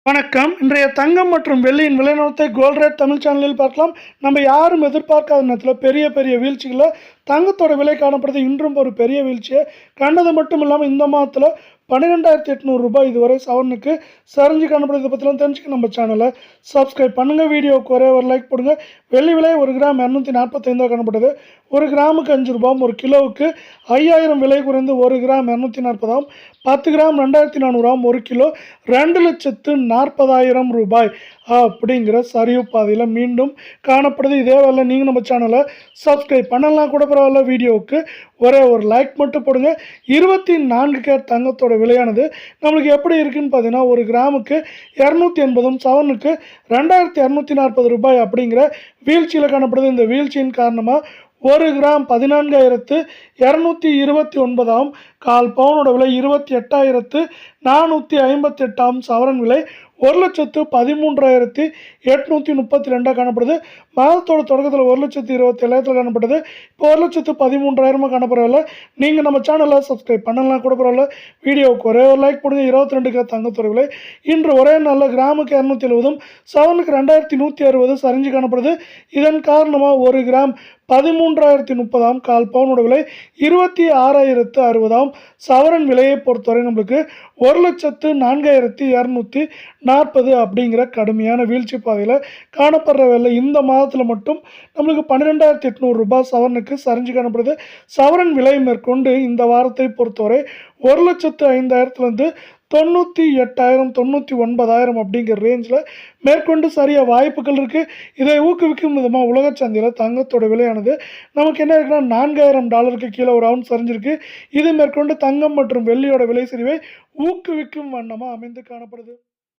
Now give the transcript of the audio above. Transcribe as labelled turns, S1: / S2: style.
S1: வணக்கம். இன்றைய தங்கம் மற்றும் வெள்ளியின் விலை நிலவரத்தை கோல்ட் ரேட் தமிழ் சேனலில் பார்க்கலாம். நம்ம யாரும் எதிர்பார்க்காத நேரத்தில் பெரிய பெரிய வீழ்ச்சிகள தங்கத்தோட விலை காணப்படுது. இன்றும் ஒரு பெரிய வீழ்ச்சியை கண்டது மட்டும் இல்லாமல் இந்த மாதத்தில் ரூ. 12,800 இதுவரை சவரனுக்கு சரிஞ்சு காணப்படுது. இதை பற்றிலாம் தெரிஞ்சுக்க நம்ம சேனலை சப்ஸ்கிரைப் பண்ணுங்கள். வீடியோவுக்கு ஒரே ஒரு லைக் போடுங்க. வெள்ளி விலை 1 கிராம் 245 காணப்படுது. 1 கிராமுக்கு ரூ. 5, 1 கிலோவுக்கு 5000 விலை குறைந்து 1 கிராம் 240, 10 கிராம் 2400, 1 கிலோ 2,40,000 அப்படிங்கிற சரிவு பாதையில் மீண்டும் காணப்படுது. இதே வேலை நீங்கள் நம்ம சேனலை சப்ஸ்கிரைப் பண்ணலாம் கூட பரவாயில்ல. வீடியோவுக்கு ஒரே ஒரு லைக் மட்டும் போடுங்க. 24 கேரட் தங்கத்தோட விலையானது நம்மளுக்கு எப்படி இருக்குன்னு பார்த்தீங்கன்னா, 1 கிராமுக்கு 280, சவரனுக்கு ரூ. 2240 அப்படிங்கிற வீழ்ச்சியில் காணப்படுது. இந்த வீழ்ச்சியின் காரணமாக 1 கிராம் 14,229, கால் பவுனோட விலை 28,458, சவரன் விலை 1,13,832 காணப்படுது. மாதத்தோட தொடக்கத்தில் 1,27,000 காணப்பட்டது. இப்போ 1,13,000 காணப்படவில்லை. நீங்கள் நம்ம சேனலை சப்ஸ்கிரைப் பண்ணலாம் கூட பரவாயில்ல. வீடியோவுக்கு ஒரே ஒரு லைக் போடுங்க. 22 கேரட் தங்கத்தோட விலை இன்று ஒரே நாளில் கிராமுக்கு 270, சவரனுக்கு 2,160 சரிஞ்சு காணப்படுது. இதன் காரணமாக 1 கிராம் 13,030, கால் பவுனோட விலை 26,060, சவரன் விலையை பொறுத்தவரை நம்மளுக்கு 1,04,240 அப்படிங்கிற கடுமையான வீழ்ச்சி பாதையில் காணப்படுற வேலை இந்த மாதத்தில் மட்டும் நம்மளுக்கு 12,800 சவரனுக்கு சரிஞ்சு காணப்படுது. சவரன் விலை மேற்கொண்டு இந்த வாரத்தை பொறுத்தவரை 1,05,000 98,000 99,000 அப்படிங்கிற ரேஞ்சில் மேற்கொண்டு சரியாக வாய்ப்புகள் இருக்குது. இதை ஊக்குவிக்கும் விதமாக உலக சந்தையில் தங்கத்தோட விலையானது நமக்கு என்ன இருக்குன்னா $4,000 கீழே ஒரு அவுன்ஸ் சரிஞ்சிருக்கு. இது மேற்கொண்டு தங்கம் மற்றும் வெள்ளியோட விலை சரிவை ஊக்குவிக்கும் வண்ணமாக அமைந்து காணப்படுது.